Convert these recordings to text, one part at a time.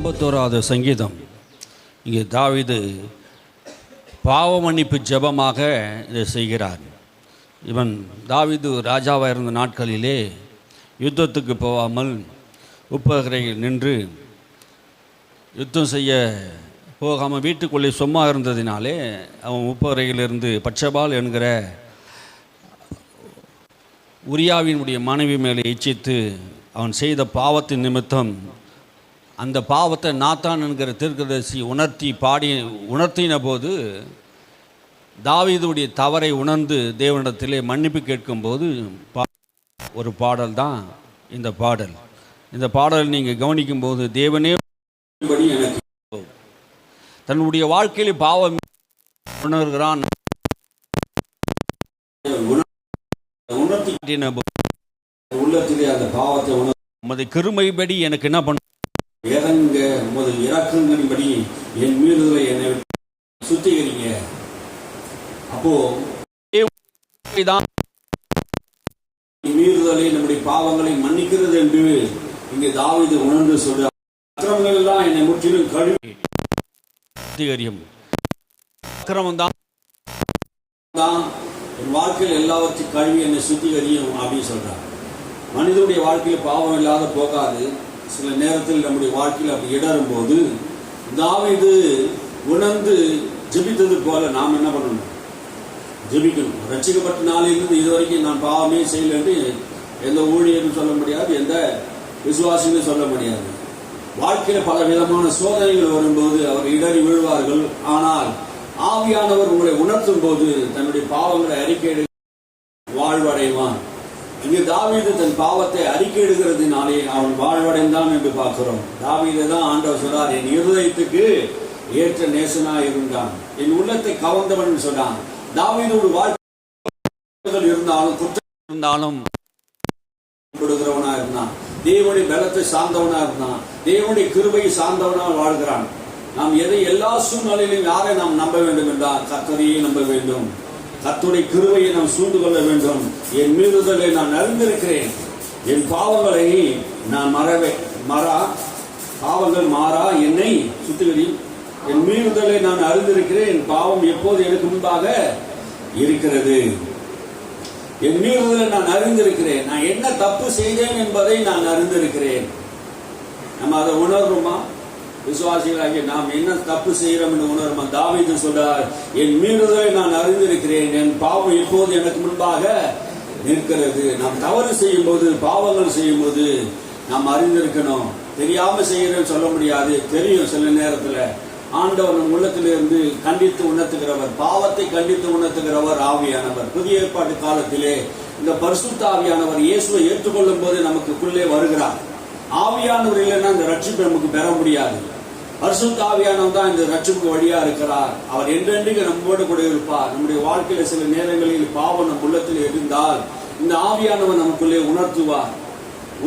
51வது சங்கீதம். இங்கே தாவீது பாவ மன்னிப்பு ஜெபமாக இதை செய்கிறார். இவன் தாவீது ராஜாவாக இருந்த நாட்களிலே யுத்தத்துக்கு போகாமல் உப்பகரையில் நின்று யுத்தம் செய்ய போகாமல் வீட்டுக்குள்ளே சும்மா இருந்ததினாலே அவன் உப்பகரையிலிருந்து பட்சபால் என்கிற உரியாவினுடைய மனைவி மேலே இச்சித்து அவன் செய்த பாவத்தின் நிமித்தம் அந்த பாவத்தை நாத்தான் என்கிற தீர்க்கதரிசி உணர்த்தின போது தாவீதுடைய தவறை உணர்ந்து தேவனிடத்திலே மன்னிப்பு கேட்கும்போது ஒரு பாடல் தான் இந்த பாடல். இந்த பாடல் நீங்கள் கவனிக்கும்போது தேவனே எனக்கு தன்னுடைய வாழ்க்கையில் பாவம் உணர்கிறான். உணர்த்தின உள்ளத்திலே அந்த பாவத்தை உமது கிருமைப்படி எனக்கு என்ன பண்ண இறங்க உமது இறக்கங்களின்படி என் மீறுதலை என்னை சுத்திகரிங்க. அப்போ மீறுதலை நம்முடைய பாவங்களை மன்னிக்கிறது என்று இங்கே தாவீது உணர்ந்து சொல்றார். அக்கிரமங்கள் எல்லாம் என்னை முற்றிலும் கழுவி சுத்திகரியும். அக்கிரமம் தான் என் வாழ்க்கையில் எல்லாவற்றையும் கழுவி என்னை சுத்திகரியும் அப்படின்னு சொல்றார். மனிதனுடைய வாழ்க்கையில் பாவம் இல்லாத போகாது. சில நேரத்தில் நம்முடைய வாழ்க்கையில் அப்படி இடரும் போது தாவீது உணர்ந்து ஜெபித்தது போல நாம் என்ன பண்ணணும்? ஜெபிக்கணும். ரட்சிக்கப்பட்ட நாளிலிருந்து இதுவரைக்கும் நான் பாவமே செய்யல என்று எந்த ஊழியரும் சொல்ல முடியாது, எந்த விசுவாசியும் சொல்ல முடியாது. வாழ்க்கையில் பல விதமான சோதனைகள் வரும்போது அவர் இடறி விழுவார்கள். ஆனால் ஆவியானவர் உங்களை உணர்த்தும் போது தன்னுடைய பாவங்களை அறிக்கை வாழ்வடைவான். இங்கு தாவீது தன் பாவத்தை அறிக்கையிடுகிறதுனாலே அவன் வாழ்வடைந்தான் என்று பார்க்கிறோம். தாவீதை தான் ஆண்டவர் சொல்றார், என் இருதயத்துக்கு ஏற்ற நேசனா இருந்தான், என் உள்ளத்தை கவர்ந்தவன் சொன்னான். தாவீதோடு வாழ்க்கை இருந்தாலும் குற்றம் இருந்தாலும் கொடுக்கிறவனா இருந்தான். தேவனுடைய பலத்தை சார்ந்தவனா இருந்தான். தேவனுடைய கிருபையை சார்ந்தவனா வாழ்கிறான். நாம் எல்லா சூழ்நிலையிலும் யாரை நாம் நம்ப வேண்டும் என்றால் கர்த்தரையே நம்ப வேண்டும். கர்த்தருடைய கிருபையை நாம் சூழ்ந்து கொள்ள வேண்டும். என் மீறுதலை நான் அறிந்திருக்கிறேன், என் பாவங்களை நான் பாவங்கள் மாறா என்னை சுத்திகரியும். என் மீறுதலை நான் அறிந்திருக்கிறேன், என் பாவம் எப்போது எனக்கு முன்பாக இருக்கிறது. என் மீறுதலை நான் அறிந்திருக்கிறேன், நான் என்ன தப்பு செய்தேன் என்பதை நான் அறிந்திருக்கிறேன். நம்ம அதை உணர்றோமா? விசுவாசிகளாகிய நாம் என்ன தப்பு செய்கிறோம் என்று உணர்மா? தாவீது சொல்றார், என் மீறுதலை நான் அறிந்திருக்கிறேன், என் பாவம் எப்போது எனக்கு முன்பாக நிற்கிறது. நாம் தவறு செய்யும் போது, பாவங்கள் செய்யும் போது நாம் அறிந்திருக்கணும். தெரியாம செய்கிறேன்னு சொல்ல முடியாது, தெரியும். சில நேரத்தில் ஆண்டவர் நம் உள்ளத்திலிருந்து கண்டித்து உணர்த்துகிறவர், பாவத்தை கண்டித்து உணர்த்துகிறவர் ஆவியானவர். புதிய ஏற்பாட்டு காலத்திலே இந்த பரிசுத்த ஆவியானவர் இயேசுவை ஏற்றுக்கொள்ளும் போது நமக்குள்ளே வருகிறார். ஆவியானவர் இல்லைன்னா இந்த ரட்சிப்பை நமக்கு பெற முடியாது. பரிசுத்த ஆவியானவர் தான் இந்த ரட்சிப்புக்கு வழியா இருக்கிறார். அவர் என்றென்றைக்கு நம்மோடு கூட இருப்பார். நம்முடைய வாழ்க்கையில சில நேரங்களில் பாவம் நம் உள்ளத்தில் இருந்தால் இந்த ஆவியானவர் நமக்குள்ளே உணர்த்துவார்.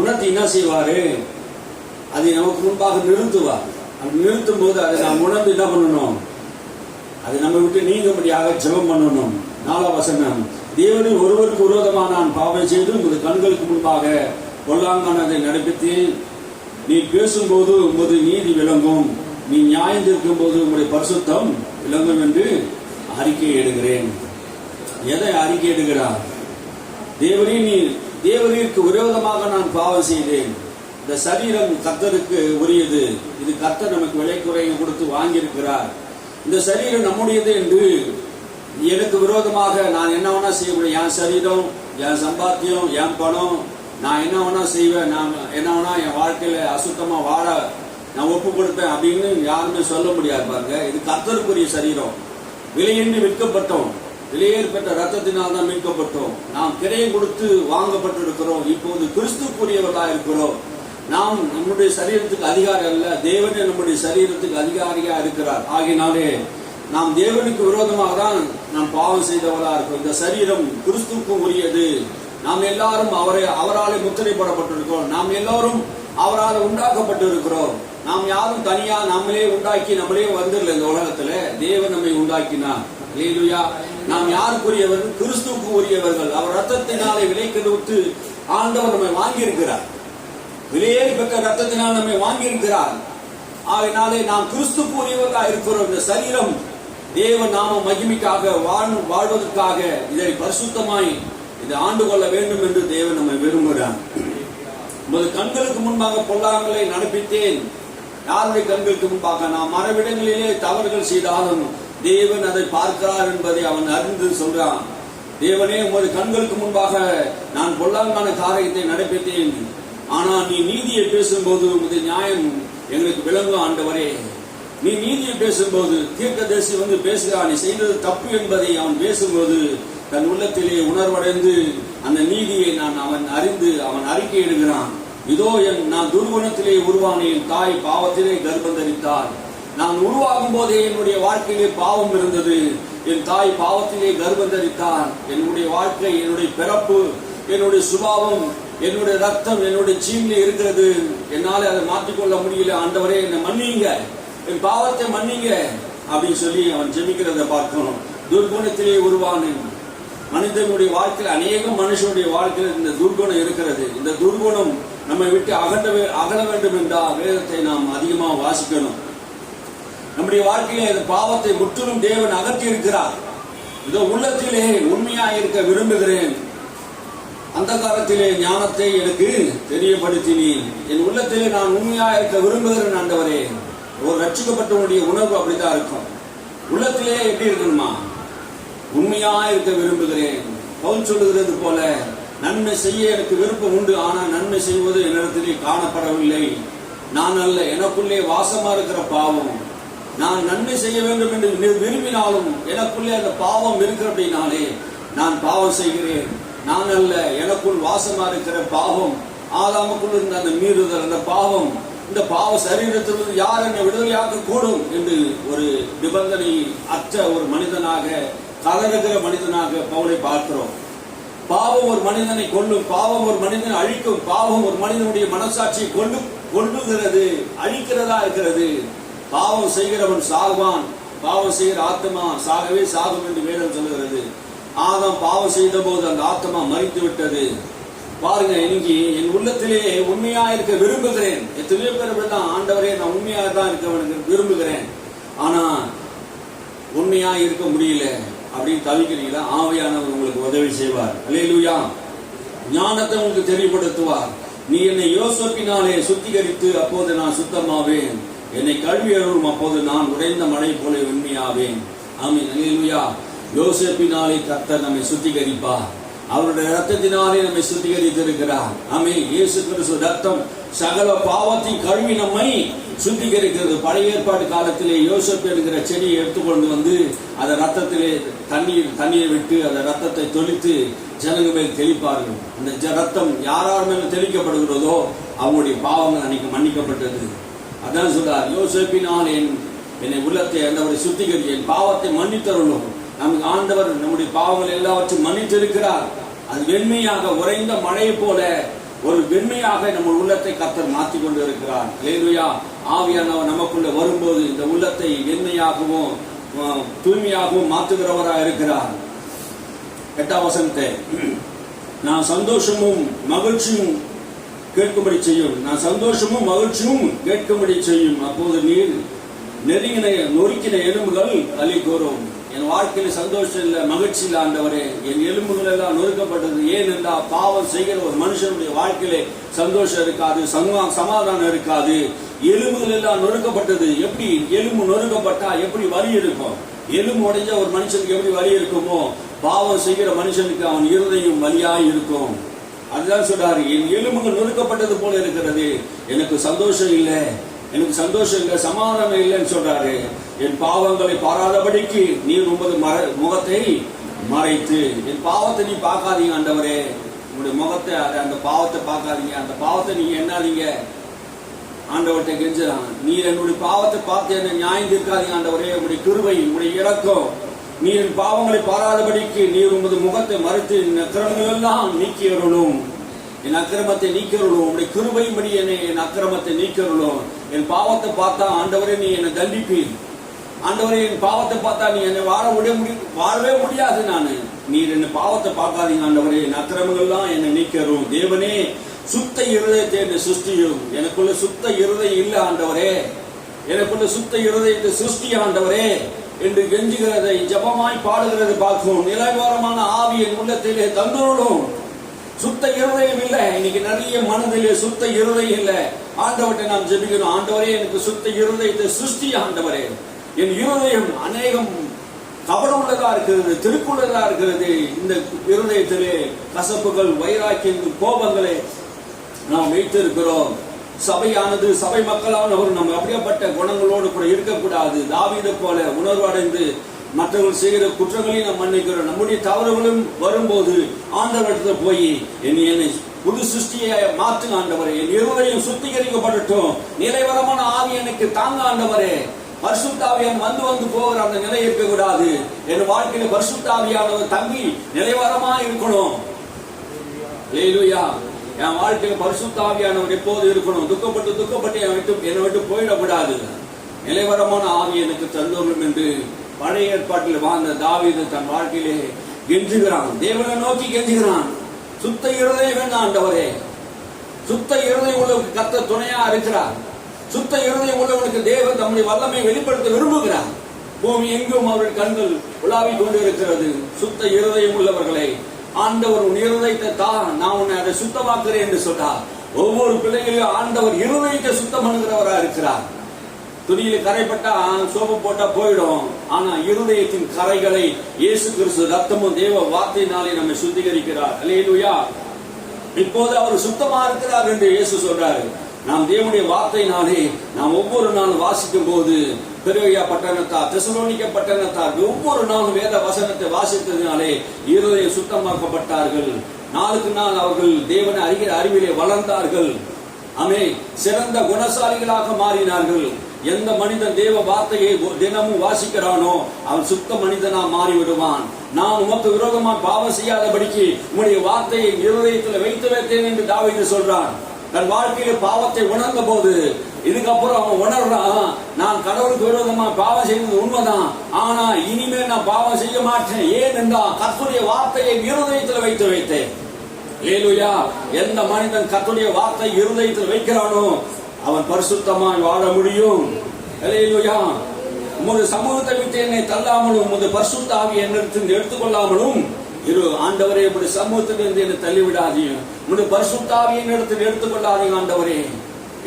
உணர்த்தி என்ன செய்வாரு? அதை நமக்கு முன்பாக நிறுத்துவார். அப்படி நிறுத்தும் போது அதை நாம் உணர்ந்து என்ன பண்ணணும்? அதை நம்ம விட்டு நீங்கும்படியாக ஜெபம் பண்ணணும். 4ஆம் வசனம், தேவனில் ஒருவருக்கு விரோதமாக நான் பாவம் செய்து உமது கண்களுக்கு முன்பாக பொல்லாங்கானதை நடப்பித்து நீ பேசும்போது உமது நீதி விளங்கும், நீ நியாயந்திருக்கும் போது உங்களுடைய பரிசுத்தம் விளங்கும் என்று அறிக்கை இடுகிறேன். எதை அறிக்கை இடுகிறார்? தேவரீருக்கு விரோதமாக நான் பாவம் செய்தேன். இந்த சரீரம் கர்த்தருக்கு உரியது. இது கர்த்தர் நமக்கு விலை குறைய கொடுத்து வாங்கியிருக்கிறார். இந்த சரீரம் நம்முடையது என்று எனக்கு விரோதமாக நான் என்ன வேணா செய்ய முடியும்? என் சரீரம், என் சம்பாத்தியம், என் பணம், நான் என்ன வேணா செய்வேன், நான் என்ன வேணா என் வாழ்க்கையில அசுத்தமா வாழ நான் ஒப்பு கொடுப்பேன் அப்படின்னு யாருமே சொல்ல முடியாது. பாருங்க, இது கர்த்தருக்குரிய சரீரம். விலையின்றி விற்கப்பட்டோம், விலையேற்பட்ட ரத்தத்தினால் தான் மீட்கப்பட்டோம். நாம் கிரையை கொடுத்து வாங்கப்பட்டிருக்கிறோம். இப்போது கிறிஸ்துக்குரியவர்களாக இருக்கிறோம். நாம் நம்முடைய சரீரத்துக்கு அதிகாரி அல்ல, தேவனே நம்முடைய சரீரத்துக்கு அதிகாரியா இருக்கிறார். ஆகினாலே நாம் தேவனுக்கு விரோதமாக தான் நாம் பாவம் செய்தவர்களா இருக்கோம். இந்த சரீரம் கிறிஸ்துவுக்கு உரியது. நாம் எல்லாரும் அவராலே முத்திரைப்படப்பட்டிருக்கிறோம். நாம் எல்லாரும் அவரால் உண்டாக்கப்பட்டு இருக்கிறோம். நாம் யாரும் தனியா நம்மளே உண்டாக்கி நம்மளே வந்துடல. இந்த உலகத்துல தேவன் நம்மை உண்டாக்கினார். அல்லேலூயா. நாம் யாருக்குரியவர்கள்? கிறிஸ்துவுக்கு உரியவர்கள். அவர் ரத்தத்தினாலே விலை கொடுத்து ஆண்டவர் நம்மை வாங்கி இருக்கிறார். விலையேறி பெற்ற ரத்தத்தினால் நம்மை வாங்கி இருக்கிறார். ஆகையினாலே நாம் கிறிஸ்துக்குரியவர்களாக இருக்கிறோம். இந்த சரீரம் தேவ நாம மகிமைக்காக வாழ்வதற்காக இதை பரிசுத்தமாய் இதை ஆண்டு கொள்ள வேண்டும் என்று தேவன் நம்மை விரும்புகிறார். உமது கண்களுக்கு முன்பாக பொல்லாங்களை நடப்பித்தேன். யாருடைய கண்களுக்கு முன்பாக? நாம் மறைவிடங்களிலே தவறுகள் செய்தாலும் தேவன் அதை பார்க்கிறார் என்பதை அவன் அறிந்து சொல்றான். தேவனே, உமது கண்களுக்கு முன்பாக நான் பொல்லாங்கான காரியத்தை நடப்பித்தேன். ஆனால் நீ நீதியை பேசும்போது உமது நியாயம் எங்களுக்கு விளங்கும் ஆண்டவரே. நீ நீதியை பேசும்போது தீர்க்கதரிசி வந்து பேசுகிறான், நீ செய்தது தப்பு என்பதை அவன் பேசும்போது தன் உள்ளத்திலே உணர்வடைந்து அந்த நீதியை அவன் அறிந்து அவன் அறிக்கையிடுகிறான். இதோ நான் துர்குணத்திலே உருவானேன், தாய் பாவத்திலே கர்ப்பம் தரித்தாள். நான் உருவாகும் போதே என்னுடைய வாழ்க்கையிலே பாவம் இருந்தது, என் தாய் பாவத்திலே கர்ப்பம் தரித்தாள். என்னுடைய வாழ்க்கை, என்னுடைய பிறப்பு, என்னுடைய சுபாவம், என்னுடைய ரத்தம் என்னுடைய ஜீன்ல இருக்கிறது. என்னால அதை மாற்றிக்கொள்ள முடியல. ஆண்டவரே, என்னை மன்னிங்க, என் பாவத்தை மன்னிங்க அப்படின்னு சொல்லி அவன் ஜெபிக்கிறத பார்க்கணும். துர்குணத்திலே உருவானேன். மனிதனுடைய வாழ்க்கையில், அநேக மனுஷனுடைய வாழ்க்கையில் இந்த துர்குணம் இருக்கிறது. இந்த துர்குணம் நம்மை விட்டு அகல வேண்டும் என்றால் வேதத்தை நாம் அதிகமாக வாசிக்கணும். நம்முடைய வாழ்க்கையிலே இந்த பாவத்தை முற்றிலும் தேவன் அகற்றி இருக்கிறார். இதோ உள்ளத்திலே உண்மையாக இருக்க விரும்புகிறேன், அந்த காலத்திலே ஞானத்தை எனக்கு தெரியப்படுத்தினேன். என் உள்ளத்திலே நான் உண்மையாக இருக்க விரும்புகிறேன் ஆண்டவரே. ஒரு ரட்சிக்கப்பட்டவனுடைய உணர்வு அப்படித்தான் இருக்கும். உள்ளத்திலே எப்படி இருக்கணுமா? உண்மையா இருக்க விரும்புகிறேன். பவுல் சொல்லுகிறது போல, நன்மை செய்ய எனக்கு விருப்பம் உண்டு, ஆனால் நன்மை செய்வது என்னிடத்திலே காணப்படவில்லை. நான் அல்ல, எனக்குள்ளே வாசமா இருக்கிற பாவம். நான் நன்மை செய்ய வேண்டும் என்று விரும்பினாலும் எனக்குள்ளே அந்த பாவம் இருக்கிறபடினாலே நான் பாவம் செய்கிறேன். நான் அல்ல, எனக்குள் வாசமா இருக்கிற பாவம். ஆதாமுக்குள் இருந்த அந்த மீறுதல், அந்த பாவம், இந்த பாவ சரீரத்திலிருந்து யார் என்னை விடுதலையாக்க கூடும் என்று ஒரு நிபந்தனை அற்ற ஒரு மனிதனாக, கதறுகிற மனிதனாக பவுலை பார்க்கிறோம். பாவம் ஒரு மனிதனை கொல்லும், பாவம் ஒரு மனிதனை அழிக்கும், பாவம் ஒரு மனிதனுடைய மனசாட்சியை கொல்லுகிறது, அழிக்கிறதா இருக்கிறது. பாவம் செய்கிறவன் சாகுவான், பாவம் செய்கிற ஆத்மா சாகவே சாகும் என்று வேதம் சொல்லுகிறது. ஆதாம் பாவம் செய்த போது அந்த ஆத்மா மரித்து விட்டது. பாருங்க, இன்னைக்கு என் உள்ளத்திலே உண்மையா இருக்க விரும்புகிறேன். எத்தனையோ பேர் தான், ஆண்டவரே நான் உண்மையாக தான் இருக்க விரும்புகிறேன், ஆனா உண்மையா இருக்க முடியல அப்படின்னு தவிக்கிறீங்களா? ஆவியானவர் உங்களுக்கு உதவி செய்வார். அல்லேலூயா. ஞானத்தை உங்களுக்கு தெரியப்படுத்துவார். நீ என்னை யோசேப்பினாலே சுத்திகரித்து, அப்போது நான் சுத்தமாவேன். என்னை கழுவி அருளும், அப்போது நான் உடைந்த மழை போல வெண்மையாவேன். ஆமென். அல்லேலூயா. யோசேப்பினாலே கர்த்தர் நம்மை சுத்திகரிப்பார். அவருடைய ரத்தத்தினாலே நம்மை சுத்திகரித்திருக்கிறார். ஆமென். இயேசு கிறிஸ்து ரத்தம் சகல பாவத்தின் கழுவி நம்மை சுத்திகரிக்கிறது. பழைய ஏற்பாடு காலத்திலே யோசேப்பு என்கிற செடியை எடுத்துக்கொண்டு வந்து அந்த ரத்தத்திலே தண்ணீரை விட்டு அந்த ரத்தத்தை தொளித்து ஜனங்க மேல் தெளிப்பார்கள். அந்த ரத்தம் யாரார் மேல தெளிக்கப்படுகிறதோ அவங்களுடைய பாவங்கள் அன்னைக்கு மன்னிக்கப்பட்டது. அதான் சொல்றார், யோசேப்பினால் என்னை உள்ளத்தை ஆண்டவரை சுத்திகரி, என் பாவத்தை மன்னித்தருளும். நமக்கு ஆண்டவர் நம்முடைய பாவங்கள் எல்லாவற்றையும் மன்னித்திருக்கிறார். அது வெண்மையாக உறைந்த மழையை போல ஒரு வெண்மையாக நம்ம உள்ளத்தை கர்த்தர் மாற்றி கொண்டு இருக்கிறார். அல்லேலூயா. ஆவியானவர் நமக்குள்ள வரும்போது இந்த உள்ளத்தை வெண்மையாகவும் தூய்மையாகவும் மாற்றுகிறவராக இருக்கிறார். 8ஆம் வசனத்தை, நான் சந்தோஷமும் மகிழ்ச்சியும் கேட்கும்படி செய்யும், நான் சந்தோஷமும் மகிழ்ச்சியும் கேட்கும்படி செய்யும். அப்போது நீர் நொறுக்கின எலும்புகள் அலி கூறும். என் வாழ்க்கையில சந்தோஷம் இல்லை, மகிழ்ச்சி இல்லை ஆண்டவரே. என் எலும்புகள் எல்லாம் நொறுக்கப்பட்டது. ஏன் என்றால் பாவம் செய்கிற ஒரு மனுஷனுடைய வாழ்க்கையில சந்தோஷம் இருக்காது, சமாதானம் இருக்காது. எலும்புகள் எல்லாம் நொறுக்கப்பட்டது. எப்படி எலும்பு நொறுக்கப்பட்டா எப்படி வலி இருக்கும்? எலும்பு உடைஞ்ச ஒரு மனுஷனுக்கு எப்படி வலி இருக்குமோ, பாவம் செய்கிற மனுஷனுக்கு அவன் இருதயம் வலியாய் இருக்கும். அதுதான் சொல்றாரு, என் எலும்புகள் நொறுக்கப்பட்டது போல இருக்கிறது, எனக்கு சந்தோஷம் இல்லை, எனக்கு சந்தோஷம் இல்லை, சமாதானம் இல்லைன்னு சொல்றாரு. என் பாவங்களை பாராதபடிக்கு நீர் உமது முகத்தை மறைத்து, என் பாவத்தை நீ பார்க்காதீங்க ஆண்டவரே, உங்களுடைய முகத்தை அந்த பாவத்தை பார்க்காதீங்க, அந்த பாவத்தை நீங்க என்னாதீங்க ஆண்டவர்கிட்ட கெஞ்சுறான். நீர் என்னுடைய பாவத்தை பார்த்து என்ன நியாயம் தீர்க்காதீங்க ஆண்டவரே, உங்களுடைய கிருபை, உங்களுடைய இரக்கம், நீர் என் பாவங்களை பாராதபடிக்கு நீர் உமது முகத்தை மறைத்து என் அக்கிரமங்கள் எல்லாம் நீக்கியருளும், என் அக்கிரமத்தை நீக்கிறோம். உடைய கிருபையின்படி என் அக்கிரமத்தை நீக்கிறோம். என் பாவத்தை பார்த்தா ஆண்டவரே நீ என்னை தண்டிப்பீர். ஆண்டவரே, என் பாவத்தை பார்த்தா நீ என்னை வாழவே முடியாது. நீர் என்ன பாவத்தை பார்க்காதீங்க ஆண்டவரே, என் அக்கிரமங்கள்லாம் என்னை நீக்கிறோம். தேவனே, சுத்த இருதயத்தை என்னை சுஷ்டியும். எனக்குள்ள சுத்த இருதயம் இல்லை ஆண்டவரே. எனக்குள்ள சுத்த இருதயத்தை சிருஷ்டி ஆண்டவரே என்று கெஞ்சுகிறதை ஜபமாய் பாடுகிறது பார்க்கும். நிலைவாரமான ஆவி என் உள்ளத்திலே தந்துள்ளோம். சுத்த இருதயம் இல்லை. இன்னைக்கு நிறைய மனதிலே சுத்த இருதயம் இல்லை. ஆண்டவர்கிட்ட நாம் ஜெபிக்கிறோம், ஆண்டவரே எனக்கு சுத்த இருதயத்தை சிருஷ்டி ஆண்டவரே. என் இருதயம் அநேகம் கபடம் உள்ளதா இருக்கிறது, திருக்குள்ளதா இருக்கிறது. இந்த இருதயத்திலே கசப்புகள், வைராக்கியங்கள், கோபங்களை நாம் வைத்திருக்கிறோம். சபையானது, சபை மக்களானவர் நம்ம அப்படியேப்பட்ட குணங்களோடு கூட இருக்கக்கூடாது. தாவீதை போல உணர்வு அடைந்து மற்றவர்கள் செய்கிற குற்றங்களையும் நாம் மன்னிக்கிறோம். நம்முடைய தவறுகளும் வரும்போது ஆண்டவரிடத்தில் போய் என்னை புது சிருஷ்டியை மாற்றுங்க ஆண்டவரே, என் இருதயம் சுத்திகரிக்கப்படட்டும், நிலைவரமான ஆவி எனக்கு தாங்க ஆண்டவரே. பரிசுத்தாவியான் வந்து போகிற அந்த நிலை இருக்கக்கூடாது. என் வாழ்க்கையில பரிசுத்தாவியானவர் தங்கி நிலைவரமா இருக்கணும். அல்லேலூயா. என் வாழ்க்கையில பரிசுத்தாவியானவர் எப்போது இருக்கணும். துக்கப்பட்டு என்னை விட்டு போயிடக்கூடாது. நிலைவரமான ஆவி எனக்கு தந்தோம் என்று பழைய ஏற்பாட்டில் வாழ்ந்த தாவீது தன் வாழ்க்கையிலே கெஞ்சுகிறான், தேவனை நோக்கி கெஞ்சுகிறான். சுத்த இருதயம் வேண்டாம் ஆண்டவரே. சுத்த இருதயம் உள்ளவருக்கு கர்த்தர் துணையா இருக்கிறார். சுத்த இருதயம் உள்ளவனுக்கு தேவன் தம்முடைய வல்லமை வெளிப்படுத்த விரும்புகிறார். பூமி எங்கும் அவர்கள் கண்கள் உலாவிக் கொண்டு இருக்கிறது. சுத்த இருதயம் உள்ளவர்களை ஆண்டவர் உன் இருதயத்தை தான், நான் உன்னை அதை சுத்தமாக்குறேன் என்று சொன்னார். ஒவ்வொரு பிள்ளைகளையும் ஆண்டவர் இருதயத்தை சுத்தம் பண்ணுகிறவரா இருக்கிறார். துணியில கரைப்பட்டா சோப்பு போட்டா போயிடும். ஆனா இருதயத்தின் கரைகளை இயேசு கிறிஸ்து ரத்தமும் தேவ வார்த்தையினாலே நம்மை சுத்திகரிக்கிறார். அல்லேலூயா. இப்போது அவர் சுத்தமா இருக்கிறார் என்று இயேசு சொல்றாரு. நாம் தேவனுடைய வார்த்தையினாலே நாம் ஒவ்வொரு நாளும் வாசிக்கும் போது பெருவையா பட்டணத்தார், தெசலோனிக்க பட்டணத்தார் ஒவ்வொரு நாளும் வேத வசனத்தை வாசித்ததினாலே இருதயம் சுத்தமாக்கப்பட்டார்கள். நாளுக்கு நாள் அவர்கள் தேவனை அறிகிற அறிவிலே வளர்ந்தார்கள். ஆமென். சிறந்த குணசாலிகளாக மாறினார்கள். எந்த மனிதன் தேவ வார்த்தையை தினமும் வாசிக்கிறானோ அவன் சுத்த மனிதனா மாறிவிடுவான். நான் உமக்கு விரோதமா பாவம் செய்யாதபடிக்கு உம்முடைய வார்த்தையை இருதயத்தில் வைத்து வைத்தேன் என்று தாவீது சொல்றான். தன் வாழ்க்கையில பாவத்தை உணர்ந்த போது இதுக்கப்புறம் அவன் உணர்றான், நான் கடவுளுக்கு விரோதமா பாவம் செய்தது உண்மைதான், ஆனா இனிமேல் நான் பாவம் செய்ய மாட்டேன். ஏன் என்றால் கர்த்தருடைய வார்த்தையை இருதயத்தில் வைத்து வைத்தேன். அல்லேலூயா. எந்த மனிதன் கர்த்தருடைய வார்த்தை இருதயத்தில் வைக்கிறானோ அவன் பரிசுத்தமாய் வாழ முடியும். அல்லேலூயா. உமது சமூகத்தை விட்டு என்னை தள்ளாமலும் உமது பரிசுத்த ஆவியை என்னிடத்தில் எடுத்துக்கொள்ளாமலும் இரு. ஆண்டவரே, உடைய சமூகத்திலிருந்து என்னை தள்ளிவிடாதீங்க, உடைய பரிசுத்த ஆவியை என்னிடத்தில் எடுத்துக்கொள்ளாதீங்க ஆண்டவரே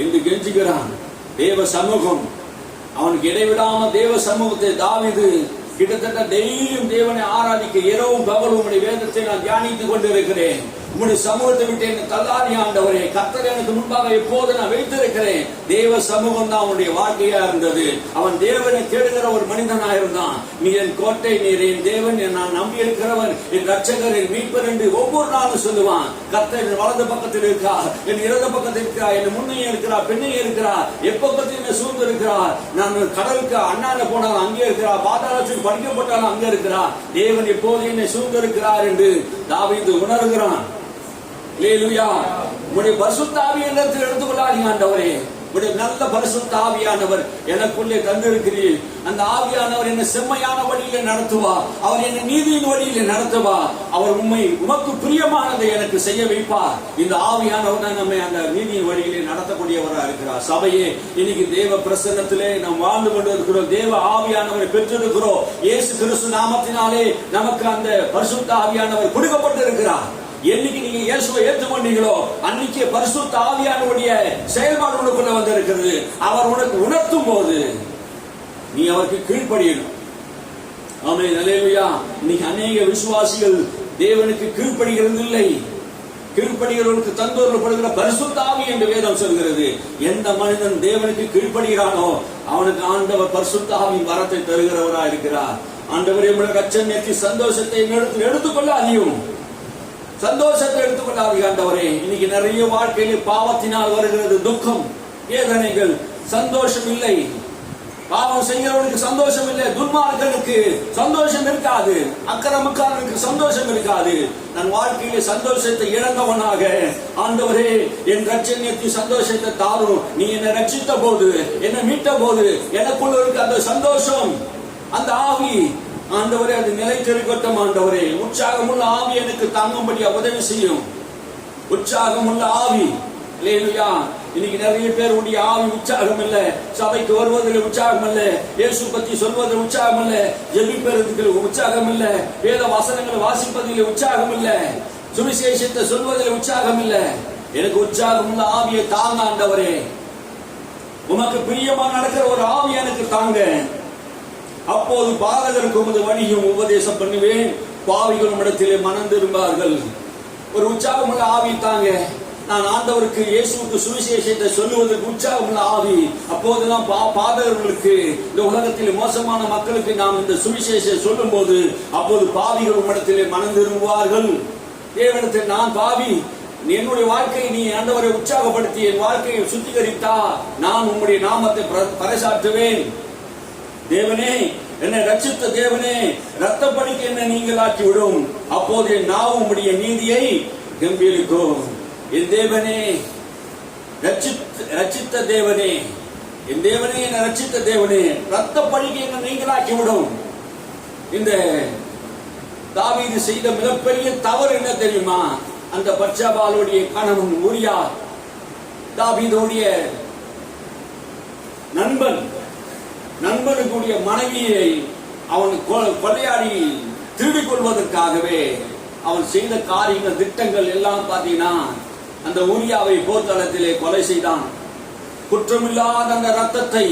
என்று கெஞ்சுகிறான். தேவ சமூகம் அவனுக்கு இடைவிடாம தேவ சமூகத்தை தாவீது கிட்டத்தட்ட டெய்லியும் தேவனை ஆராதிக்க இரவும் பகலும் உடைய வேதத்தை நான் தியானித்துக் கொண்டிருக்கிறேன். உம்முடைய சமூகத்தை விட்டு என்னை தள்ளாதீ ஆண்டவரே. கர்த்தர் எனக்கு முன்பாக எப்போது நான் வைத்திருக்கிறேன். தேவ சமூகம் தான் அவனுடைய வாழ்க்கையா இருந்தது. அவன் தேவனை தேடுகிற ஒரு மனிதனா இருந்தான். நீ என் கோட்டை, நீர் என் தேவன், நான் நம்பி இருக்கிறவன், என் ரட்சகர், என் மீட்பர் என்று ஒவ்வொரு நாளும் சொல்லுவான். கர்த்தர் என் வலது பக்கத்தில் இருக்கா, என் இடது பக்கத்தில் இருக்கிறா, என் முன்னையும் இருக்கிறா, பின்னையும் இருக்கிறா, எப்பக்கத்தையும் என்னை சூழ்ந்து இருக்கிறார். நான் கடலுக்கு அண்ணால போனாலும் அங்கே இருக்கிறா, பாதாளத்தில் படிக்கப்பட்டாலும் அங்கே இருக்கிறா. தேவன் எப்போது என்னை சூழ்ந்து இருக்கிறார் என்று தாவீது உணர்கிறான். அல்லேலூயா. உம்முடைய பரிசுத்த ஆவியை என்னிடத்தில் எடுத்துக்கொள்ளாதீங்க ஆண்டவரே. உம்முடைய நல்ல பரிசுத்த ஆவியானவர் எனக்குள்ளே தந்திருக்கிறீர். அந்த ஆவியானவர் என்னை செம்மையான வழியிலே நடத்துவா, அவர் என்னை நீதியின் வழியிலே நடத்துவா, அவர் உமக்கு பிரியமானதை எனக்கு செய்ய வைப்பார். இந்த ஆவியானவர் தான் நம்மை அந்த நீதியின் வழியிலே நடத்தக்கூடியவராக இருக்கிறார். சபையே, இன்னைக்கு தேவ பிரசன்னத்திலே நாம் வாழ்ந்து கொண்டு இருக்கிறோம். தேவ ஆவியானவரை பெற்றிருக்கிறோம். இயேசு கிறிஸ்து நாமத்தினாலே நமக்கு அந்த பரிசுத்த ஆவியானவர் கொடுக்கப்பட்டு இருக்கிறார். என்னைக்கு நீங்க இயேசுவை ஏற்றுக்கொண்டீங்களோ அன்னைக்கு பரிசுத்த ஆவியானவருடைய செயல்பாடு உனக்குள்ள வந்திருக்கிறது. அவர் உனக்கு உணர்த்தும் போது நீ அவருக்கு கீழ்ப்படியணும். ஆமென். அல்லேலூயா. இன்னைக்கு அநேக விசுவாசிகள் தேவனுக்கு கீழ்ப்படுகிறது இல்லை. கீழ்ப்படுகிறவர்களுக்கு தந்தோரப்படுகிற பரிசுத்த ஆவி என்று வேதம் சொல்கிறது. எந்த மனிதன் தேவனுக்கு கீழ்ப்படுகிறானோ அவனுக்கு ஆண்டவர் பரிசுத்த ஆவியின் வரத்தை தருகிறவரா இருக்கிறார். ஆண்டவரே, உம்முடைய ரட்சணியத்தை சந்தோஷத்தை எடுத்துக்கொள்ளாதீயும், சந்தோஷத்தை எடுத்துக்கொள்ளாதீங்க ஆண்டவரே. இன்னைக்கு நிறைய வாழ்க்கையில் பாவத்தினால் வருகிறது துக்கம், வேதனைகள், சந்தோஷம் இல்லை. பாவம் செய்கிறவனுக்கு சந்தோஷம் இல்லை, துன்மார்க்கனுக்கு சந்தோஷம் இருக்காது, அக்கிரமக்காரனுக்கு சந்தோஷம் இருக்காது. நான் வாழ்க்கையிலே சந்தோஷத்தை இழந்தவனாக ஆண்டவரே என் ரட்சணியத்தின் சந்தோஷத்தை தாரும். நீ என்னை ரட்சித்த போது, என்னை மீட்ட போது எனக்குள்ள இருக்க அந்த சந்தோஷம், அந்த ஆவி ஆண்டவரே அது நிலைத்திருக்கட்டும் ஆண்டவரே. உற்சாகமுள்ள ஆவி எனக்கு தாங்கும்படி உதவி செய்யும். உற்சாகமுள்ள ஆவி அல்லேலூயா. இன்னைக்கு நிறைய பேருடைய ஆவி உற்சாகம் இல்ல, சபைக்கு வருவதில் உற்சாகம் இல்ல, இயேசு பத்தி சொல்வதில் உற்சாகம் இல்ல, ஜெபிப்பதற்கு உற்சாகம் இல்ல, வேத வசனங்களை வாசிப்பதில் உற்சாகம் இல்ல, சுவிசேஷத்தை சொல்வதில் உற்சாகம் இல்ல. எனக்கு உற்சாகம் உள்ள ஆவியை தாங்க ஆண்டவரே, உமக்கு பிரியமா நடக்கிற ஒரு ஆவி எனக்கு தாங்க. அப்போது பாதகருக்கு உமது வழியும் உபதேசம் பண்ணுவேன், பாவிகளும் இடத்திலே மனம் திரும்பார்கள். ஒரு உற்சாகம் உள்ள ஆவி தாங்க. நான் ஆண்டவருக்கு இயேசுவுக்கு சுவிசேஷத்தை சொல்லுவதற்கு உற்சாகம் உள்ள ஆவி. அப்போதுதான் பாதகர்களுக்கு, இந்த உலகத்தில் மோசமான மக்களுக்கு நாம் இந்த சுவிசேஷத்தை சொல்லும் போது அப்போது பாவிகளும் இடத்திலே மனம் திரும்புவார்கள். தேவனிடத்தில் நான் பாவி, என்னுடைய வாழ்க்கையை நீ ஆண்டவரை உற்சாகப்படுத்தி என் வாழ்க்கையை சுத்திகரித்தா நான் உம்முடைய நாமத்தை பறைசாற்றுவேன். தேவனே, என்னை ரட்சித்த தேவனே, ரத்தப்படிக்கு என்னை நீங்களாக்கி விடும். அப்போது என் நாவு உம்முடைய நீதியை கம்பீரிக்கும். என் தேவனே, ரட்சித்த தேவனே, என் தேவனே, என்னை ரட்சித்த தேவனே, ரத்தப்படிக்கு என்னை நீங்களாக்கி விடும். இந்த தாவீது செய்த மிகப்பெரிய தவறு என்ன தெரியுமா? அந்த பத்சேபாளுடைய கணவன் ஊரியா, தாவீதுடைய நண்பனுக்குரிய மனைவியை அவன் கொள்ளையாடி திருடிக் கொள்வதற்காகவே அவன் செய்த காரியங்கள், திட்டங்கள் எல்லாம் பார்த்தீங்கன்னா அந்த ஊரியாவை போர்த்தளத்திலே கொலை செய்தான். குற்றமில்லாத அந்த ரத்தத்தை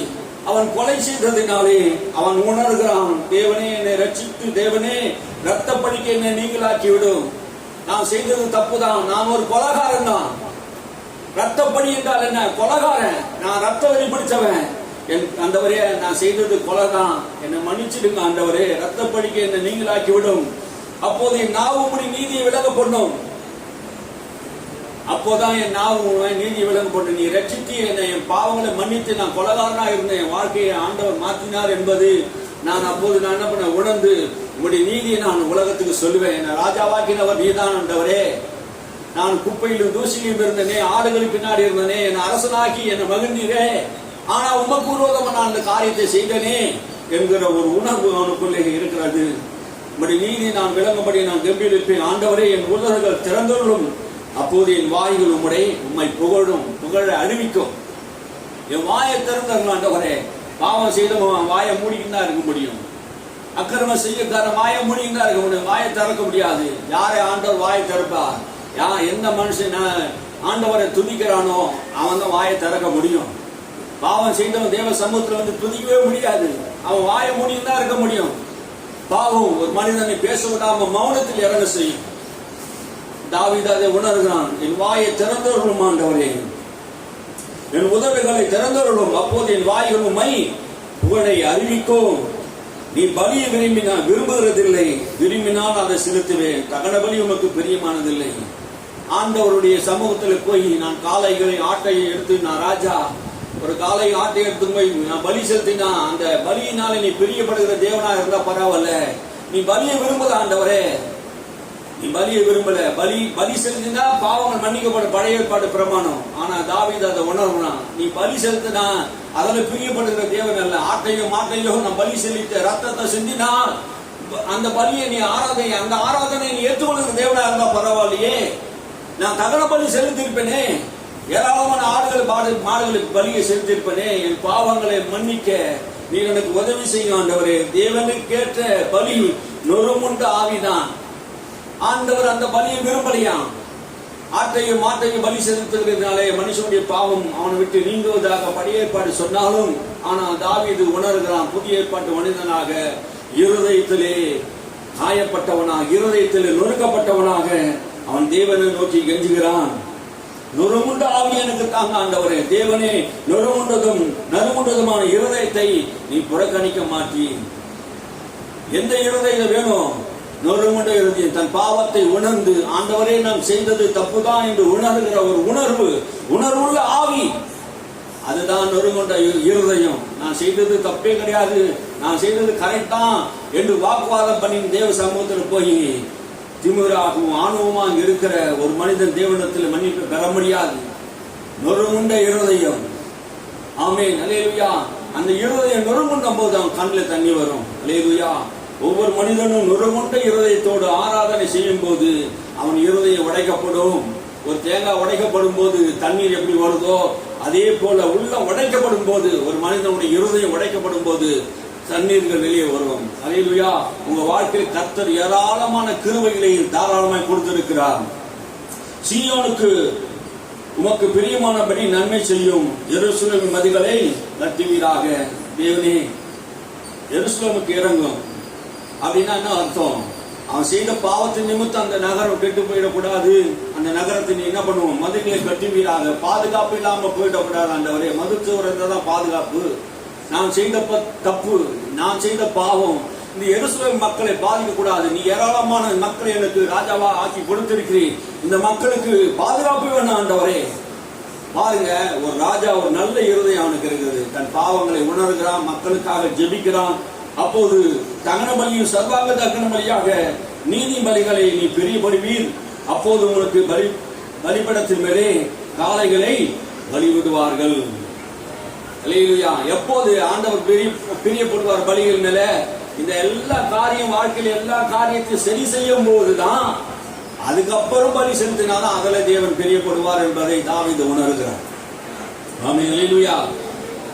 அவன் கொலை செய்ததினாலே அவன் உணர்கிறான், தேவனே என்னை ரட்சித்து, தேவனே ரத்தப்படிக்கு என்னை நீங்களாக்கி விடும். நான் செய்தது தப்புதான், நான் ஒரு கொலைகாரன் தான். ரத்தப்படி என்றால் என்ன? கொலைகாரன். நான் ரத்த வரி பிடிச்சவன். ஆண்டவரே, நான் செய்தது கொலைதான், என்னை மன்னிச்சிடுங்க ஆண்டவரே, ரத்தப்படிக்கு என்னை நீங்களாக்கி விடும். அப்போது என் நாவு உம்முடைய நீதியை விலக பண்ணும். அப்போதான் என் நாவு நீதியை விலக பண்ணு. நீ ரட்சித்து என்னை, என் பாவங்களை மன்னித்து, நான் கொலைகாரனா இருந்தேன், என் வாழ்க்கையை ஆண்டவர் மாற்றினார் என்பது நான் அப்போது நான் என்ன பண்ண உணர்ந்து உங்களுடைய நீதியை நான் உலகத்துக்கு சொல்லுவேன். ராஜாவாக்கினவர் நீதான் ஆண்டவரே. நான் குப்பையிலும் தூசியிலும் இருந்தனே, ஆடுகளுக்கு பின்னாடி இருந்தனே, என் அரசனாக்கி என்னை மகிழ்ந்தீரே, ஆனா உமக்கு விரோதமா நான் அந்த காரியத்தை செய்தனே என்கிற ஒரு உணர்வு அவனுக்குள்ளே இருக்கிறது. உங்களுடைய நீதி நான் விளங்கும்படி நான் கம்பீரிப்பேன். ஆண்டவரே, என் உதடுகள் திறந்தருளும். அப்போது என் வாய்கள் உம்மை புகழும், புகழ அறிவிக்கும். என் வாயை திறந்தருளும் ஆண்டவரே. பாவம் செய்தவன் வாயை மூடிக்கிட்டு தான் இருக்க முடியும். அக்கிரமம் செய்யக்கார வாயை மூடிக்கிட்டு தான் இருக்க முடியும். வாயை திறக்க முடியாது. யாரை ஆண்டவர் வாயை திறப்பார்? எந்த மனுஷன் ஆண்டவரை துதிக்கிறானோ அவன் தான் வாயை திறக்க முடியும். பாவம் செய்தவன் தேவ சமூகத்தில் வந்து துதிக்கவே முடியாது. அவன் வாயை மூடிக்கிட்டு தான் இருக்க முடியும். பாவம் ஒரு மனிதனை பேச விடாம மௌனத்தில் இறங்க செய்யும். தாவீது அதை உணர்கிறான். என் வாயை திறந்தருளும் ஆண்டவரே, என் உதடுகளை திறந்தருளும். அப்போது என் வாய்கள் உம்மை புகழை அறிவிக்கும். நீ பலியை விரும்புகிறதில்லை, விரும்பினால் அதை செலுத்துவேன். தகன பலி உமக்கு பிரியமானதில்லை. ஆண்டவருடைய சமூகத்தில் போய் நான் காளைகளை ஆட்டையை எடுத்து, நான் ராஜா ஒரு காளை ஆட்டை எடுத்து போய் நான் பலி செலுத்தினா அந்த பலியினால நீ பிரியப்படுகிற தேவனா இருந்தா பரவாயில்ல. நீ பலியை விரும்புத ஆண்டவரே, நீ பலியை விரும்பல. பலி செலுத்தினா பாவங்கள் மன்னிக்கப்படும், பழைய ஏற்பாடு பிரமாணம். ஆனா தாவீது அதை உணர்றான். நீ பலி செலுத்தினா அதில் பிரியப்படுகிற தேவன் அல்ல. ஆட்டையோ மாட்டையோ நான் பலி செலுத்த ரத்தத்தை சிந்தினா அந்த பலியை நீ அந்த ஆராதனை நீ ஏற்றுக்கொள்கிற தேவனா இருந்தா பரவாயில்லையே. நான் தகன பலி செலுத்திருப்பேனே, ஏராளமான மாடுகளுக்கு பலியை செலுத்திருப்பேனே. என் பாவங்களை மன்னிக்க நீர் எனக்கு உதவி செய்யும் ஆண்டவரே. தேவனுக்கு கேட்ட பலி நொறுமுண்ட ஆவிதான். ஆண்டவர் அந்த பலியை விரும்பலையாம். ஆட்டையும் மாட்டையும் பலி செலுத்துகிறதுனாலே மனுஷனுடைய பாவம் அவனை விட்டு நீங்குவதாக பழைய ஏற்பாடு சொன்னாலும், ஆனா தாவீது உணர்கிறான், புதிய ஏற்பாட்டு மனிதனாக, இருதயத்திலே காயப்பட்டவனாக, இருதயத்திலே நொறுக்கப்பட்டவனாக அவன் தேவனை நோக்கி கெஞ்சுகிறான். நொறுமுண்ட ஆவி எனக்கு தாங்க ஆண்டவரே. தேவனே, நறுமுண்டதுமான இருதயத்தை நீ புறக்கணிக்க மாட்டி. எந்த இருதயம் வேணும்? நொறுமுண்ட இருதயம். தன் பாவத்தை உணர்ந்து ஆண்டவரே நாம் செய்தது தப்புதான் என்று உணர்கிற ஒரு உணர்வுள்ள ஆவி, அதுதான் நொறுமுண்ட இருதயம். நான் செய்தது தப்பே கிடையாது, நான் செய்தது கரெக்ட் தான் என்று வாக்குவாதம் பண்ணி தேவ சமூகத்தில் போய் திமிராகவும் ஆணவமாக இருக்கிற ஒரு மனிதன் தேவனிடத்தில் மன்னிப்பு பெற முடியாது. நொறுமுண்ட இருதயம். ஆமென், அல்லேலூயா. அந்த இருதயம் நொறுமுண்டும் போது அவன் கண்ணில் தண்ணி வரும். அல்லேலூயா. ஒவ்வொரு மனிதனும் நொறுமுண்ட இருதயத்தோடு ஆராதனை செய்யும் போது அவன் இருதயம் உடைக்கப்படும். ஒரு தேங்காய் உடைக்கப்படும் போது தண்ணீர் எப்படி வருதோ அதே போல உள்ள உடைக்கப்படும் போது, ஒரு மனிதனுடைய இருதயம் உடைக்கப்படும் போது தண்ணீர்கள் வெளியே வரும். அல்லேலூயா. உங்க வாழ்க்கையில் கர்த்தர் ஏராளமான கிருபைகளை தாராளமாய் கொடுத்திருக்கிறார். சீயோனுக்கு உமக்கு பிரியமானபடி நன்மை செய்யும் எருசலேமின் மதில்களை கட்டுவீராக. தேவனே, எருசலேமுக்கு இறங்கும் அப்படின்னா என்ன அர்த்தம்? அவன் செய்த பாவத்தின் நிமித்தம் அந்த நகரம் கெட்டு போயிடக்கூடாது. அந்த நகரத்தை நீ என்ன பண்ணுவோம்? மதில்களை கட்டுவீராக. பாதுகாப்பு இல்லாம போயிடக்கூடாது. ஆண்டவரே, மதுச்சுவர் இருந்தாதான் பாதுகாப்பு. நான் செய்த தப்பு, நான் செய்த பாவம் இந்த எருசலேம் மக்களை பாதிக்க கூடாது. நீ ஏராளமான மக்களை எனக்கு ராஜாவா ஆக்கி கொடுத்திருக்கிறீர். இந்த மக்களுக்கு பாதுகாப்பு வேணும் ஆண்டவரே. பாருங்க, ஒரு ராஜா ஒரு நல்ல இருதயம் அவனுக்கு இருக்கிறது. தன் பாவங்களை உணர்கிறான், மக்களுக்காக ஜெபிக்கிறான். அப்போது தகன பலியும் சர்வாங்க தகன பலியாக நீதி பலிகளை நீ பிரியப்படுவீர். அப்போது உனக்கு பலிபடத்தின் மேலே காளைகளை பலிவிடுவார்கள். அல்லேலூயா. எப்போது ஆண்டவர் பிரியப்படுவார் பலிகள் மேல? இந்த எல்லா காரியம், வாழ்க்கையில எல்லா காரியத்தையும் சரி செய்யும் போதுதான், அதுக்கப்புறம் பலி செலுத்தினாதான் அகல தேவன் பிரியப்படுவார் என்பதை தாவீது உணர்கிறார். ஆமென். அல்லேலூயா.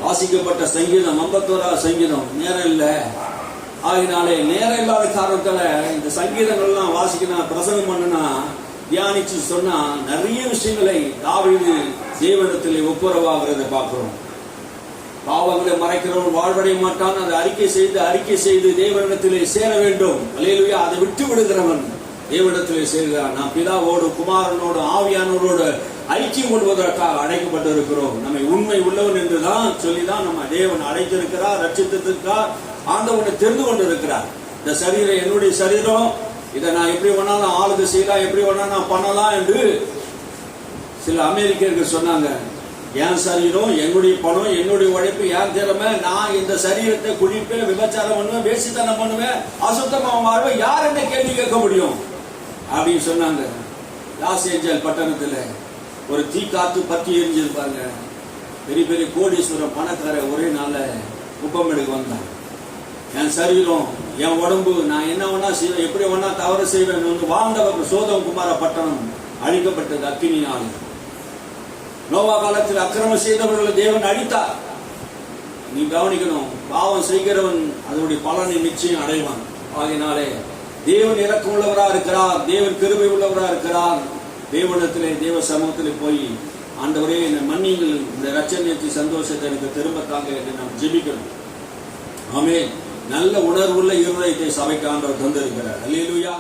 வாசிக்கப்பட்ட சங்கீதம் 51 சங்கீதம். நேரம் இல்ல, ஆகினாலே நேரம் இல்லாத காரணத்தால இந்த சங்கீதங்கள்லாம் வாசிக்கணும், பிரசங்கம் பண்ணுனா, தியானிச்சு சொன்னா நிறைய விஷயங்களை தாவீது தேவனிடத்திலே ஒப்புரவாகிறதை பார்க்கிறோம். பாவங்களை மறைக்கிறவன் வாழ்வடைய மாட்டான். அதை அறிக்கை செய்து தேவனிடத்திலே சேர வேண்டும். அல்லேலூயா. அதை விட்டு விடுகிறவன் தேவனிடத்திலே சேர்கிறான். நாம் பிதாவோடு குமாரனோடு ஆவியானவரோடு ஐக்கியம் கொள்வதற்காக அழைக்கப்பட்டிருக்கிறோம். நம்மை உண்மை உள்ளவன் என்றுதான் சொல்லிதான் நம்ம தேவன் அழைத்திருக்கிறார், ரட்சித்திருக்கிறார், ஆண்டவனை தெரிந்து கொண்டிருக்கிறார். இந்த சரீரம் என்னுடைய சரீரம், இதை நான் எப்படி வேணாலும் ஆளுகை செய்யலாம், எப்படி வேணாலும் நான் பண்ணலாம் என்று சில அமெரிக்கர்கள் சொன்னாங்க. என் சரீரம், என்னுடைய பணம், என்னுடைய உழைப்பு, என் திறமை, நான் இந்த சரீரத்தை குடிப்பேன், விபச்சாரம் பண்ணுவேன், வேசித்தனம் பண்ணுவேன், அசுத்தமா வாழ்வேன், யார் என்ன கேள்வி கேட்க முடியும் அப்படின்னு சொன்னாங்க. லாஸ் ஏஞ்சல் பட்டணத்துல ஒரு தீ காத்து பற்றி எரிஞ்சிருப்பாங்க. பெரிய பெரிய கோடீஸ்வரம் பணக்கார ஒரே நாள்ல குப்பமேடுக்கு வந்தாங்க. என் சரீரம், என் உடம்பு, நான் என்ன வேணா செய்வேன், எப்படி வேணா தவறு செய்வேன். வாழ்ந்தவர் சோதம் குமார பட்டணம் அழிக்கப்பட்டது அக்கினியால். நோவா காலத்தில் அக்கிரமம் செய்தவர்களை தேவன் அழித்தார். நீ கவனிக்கணும், பாவம் செய்கிறவன் அதனுடைய பலனை நிச்சயம் அடைவான். ஆகினாலே தேவன் இரக்கம் உள்ளவரா இருக்கிறார், தேவன் கிருபை உள்ளவரா இருக்கிறார். தேவனிடத்திலே, தேவ சமூகத்திலே போய் ஆண்டவரே என்னை மன்னியுங்கள், இந்த ரட்சணியத்தை சந்தோஷத்தை எனக்கு திரும்பத்தாங்க என்று நாம் ஜெபிக்கணும். ஆமென். நல்ல உணர்வுள்ள இருதயத்தை சபைக்கு ஆண்டவர் தந்திருக்கிறார். அல்லேலூயா.